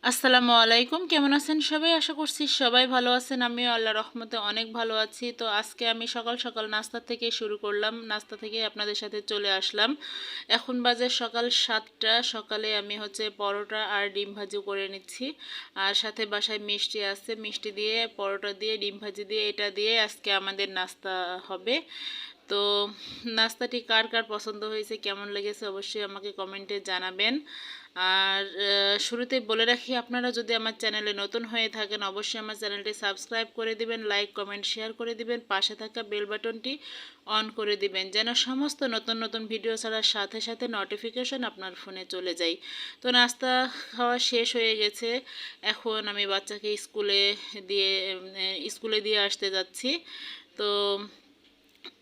আসসালামু আলাইকুম, কেমন আছেন সবাই? আশা করছি সবাই ভালো আছেন। আমিও আল্লাহর রহমতে অনেক ভালো আছি। তো আজকে আমি সকাল সকাল নাস্তা থেকে শুরু করলাম, নাস্তা থেকে আপনাদের সাথে চলে আসলাম। এখন বাজে সকাল 7টা। সকালে আমি পরোটা আর ডিম ভাজি করে নিচ্ছি, আর সাথে বাসায় মিষ্টি আছে, মিষ্টি দিয়ে পরোটা দিয়ে ডিম ভাজি দিয়ে এটা দিয়ে আজকে আমাদের নাস্তা হবে। তো নাস্তাটি কার কার পছন্দ হয়েছে, কেমন লেগেছে অবশ্যই আমাকে কমেন্টে জানাবেন। আর শুরুতেই বলে রাখি, আপনারা যদি আমার চ্যানেলে নতুন হয়ে থাকেন অবশ্যই আমার চ্যানেলটি সাবস্ক্রাইব করে দিবেন, লাইক কমেন্ট শেয়ার করে দিবেন, পাশে থাকা বেল বাটনটি অন করে দিবেন যেন সমস্ত নতুন নতুন ভিডিও ছাড়ার সাথে সাথে নোটিফিকেশন আপনার ফোনে চলে যায়। তো নাস্তা খাওয়া শেষ হয়ে গেছে, এখন আমি বাচ্চাকে স্কুলে দিয়ে আসতে যাচ্ছি। তো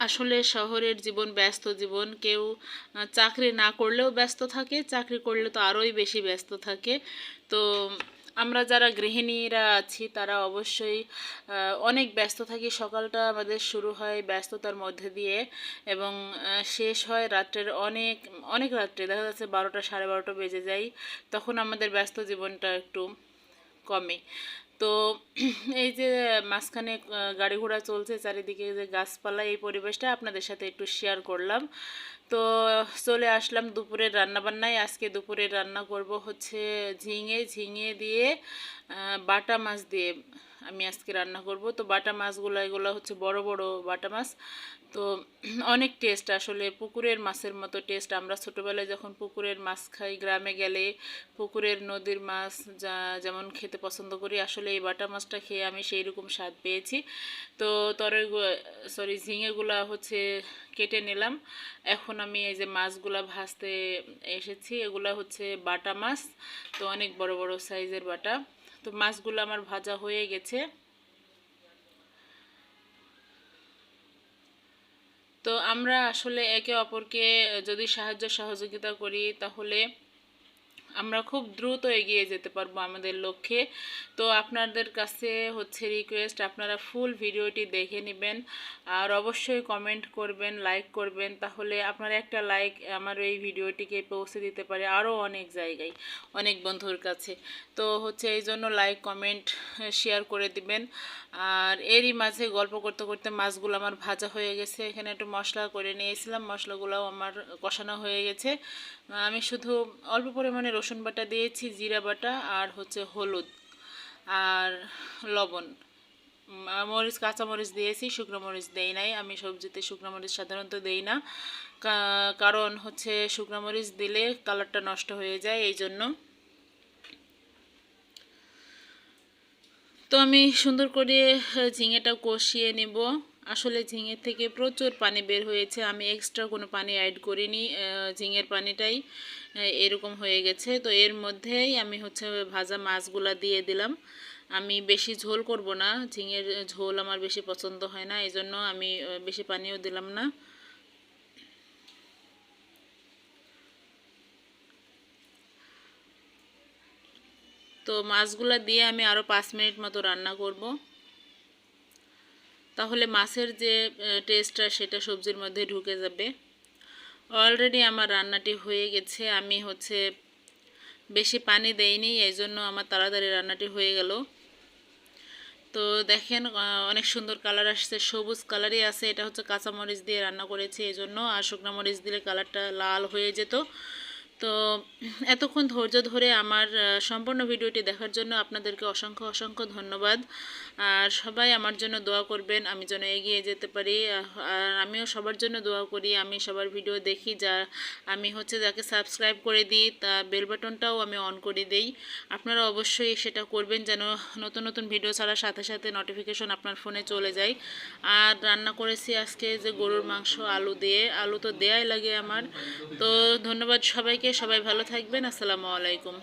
আসলে শহরের জীবন ব্যস্ত জীবন, কেউ চাকরি না করলেও ব্যস্ত থাকে, চাকরি করলে তো আরোই বেশি ব্যস্ত থাকে। তো আমরা যারা গৃহিণীরা আছি তারা অবশ্যই অনেক ব্যস্ত থাকি। সকালটা আমাদের শুরু হয় ব্যস্ততার মধ্যে দিয়ে এবং শেষ হয় রাত্রের অনেক অনেক রাত্রে, দেখা যাচ্ছে 12টা 12:30 বেজে যায়। তখন আমাদের ব্যস্ত জীবনটা একটু কমে। তো এই যে মাঝখানে গাড়ি ঘোড়া চলছে, চারিদিকে যে গাছপালা, এই পরিবেশটা আপনাদের সাথে একটু শেয়ার করলাম। তো চলে আসলাম দুপুরের রান্নাবান্নায়। আজকে দুপুরের রান্না করব ঝিঙে ঝিঙে দিয়ে বাটা মাছ দিয়ে আমি আজকে রান্না করব। তো বাটা মাছগুলো এগুলো বড় বড় বাটা মাছ। তো অনেক টেস্ট, আসলে পুকুরের মাছের মতো টেস্ট। আমরা ছোটোবেলায় যখন পুকুরের মাছ খাই, গ্রামে গেলে পুকুরের নদীর মাছ যেমন খেতে পছন্দ করি, আসলে এই বাটা মাছটা খেয়ে আমি সেই রকম স্বাদ পেয়েছি। তো ঝিঙেগুলা কেটে নিলাম। এখন আমি এই যে মাছগুলা ভাজতে এসেছি, এগুলা বাটা মাছ। তো অনেক বড় বড় সাইজের বাটা। তো মাছগুলো আমার ভাজা হয়ে গেছে। তো আমরা আসলে একে অপরকে যদি সাহায্য সহযোগিতা করি তাহলে আমরা খুব দ্রুত এগিয়ে যেতে পারবো আমাদের লক্ষ্যে। তো আপনাদের কাছে রিকোয়েস্ট, আপনারা ফুল ভিডিওটি দেখে নেবেন আর অবশ্যই কমেন্ট করবেন, লাইক করবেন, তাহলে আপনার একটা লাইক আমার এই ভিডিওটিকে পৌঁছে দিতে পারে আরও অনেক জায়গায়, অনেক বন্ধুর কাছে। তো এই জন্য লাইক কমেন্ট শেয়ার করে দিবেন। আর এরই মাঝে গল্প করতে করতে মাছগুলো আমার ভাজা হয়ে গেছে। এখানে একটু মশলা করে নিয়েছিলাম, মশলাগুলোও আমার কষানো হয়ে গেছে। আমি শুধু অল্প পরিমাণে রসুন বাটা দিয়েছি, জিরা বাটা আর হলুদ আর লবণ, মরিচ, কাঁচা মরিচ দিয়েছি, শুকনো মরিচ দেই নাই। আমি সবজিতে শুকনো মরিচ সাধারণত দেই না, কারণ শুকনো মরিচ দিলে কালারটা নষ্ট হয়ে যায়, এই জন্য। তো আমি সুন্দর করে ঝিঙেটা কষিয়ে নেব। আসলে ঝিঙের থেকে প্রচুর পানি বের হয়েছে, আমি এক্সট্রা কোনো পানি অ্যাড করিনি, ঝিঙের পানিটাই এরকম হয়ে গেছে। তো এর মধ্যেই আমি ভাজা মাছগুলা দিয়ে দিলাম। আমি বেশি ঝোল করব না, ঝিঙের ঝোল আমার বেশি পছন্দ হয় না, এই জন্য আমি বেশি পানিও দিলাম না। তো মাছগুলা দিয়ে আমি আরও 5 মিনিট মতো রান্না করব, তাহলে মাছের যে টেস্টটা সেটা সবজির মধ্যে ঢুকে যাবে। অলরেডি আমার রান্নাটি হয়ে গেছে, আমি বেশি পানি দেইনি, এই জন্য আমার তাড়াতাড়ি রান্নাটি হয়ে গেল। তো দেখেন অনেক সুন্দর কালার আসছে, সবুজ কালারই আছে। এটা কাঁচামরিচ দিয়ে রান্না করেছি এই জন্য, আর শুকনো মরিচ দিলে কালারটা লাল হয়ে যেত। তো এতক্ষণ ধৈর্য ধরে আমার সম্পূর্ণ ভিডিওটি দেখার জন্য আপনাদেরকে অসংখ্য অসংখ্য ধন্যবাদ। আর সবাই আমার জন্য দোয়া করবেন, আমি যেন এগিয়ে যেতে পারি। আর আমিও সবার জন্য দোয়া করি, আমি সবার ভিডিও দেখি, আমি যাকে সাবস্ক্রাইব করে দিই তা বেল বাটনটাও আমি অন করে দিই। আপনারা অবশ্যই সেটা করবেন যেন নতুন নতুন ভিডিও ছাড়ার সাথে সাথে নোটিফিকেশন আপনার ফোনে চলে যায়। আর রান্না করেছি আজকে যে গরুর মাংস আলু দিয়ে, আলু তো দেয়াই লাগে আমার। তো ধন্যবাদ সবাইকে, সবাই ভালো থাকবেন। আসসালামু আলাইকুম।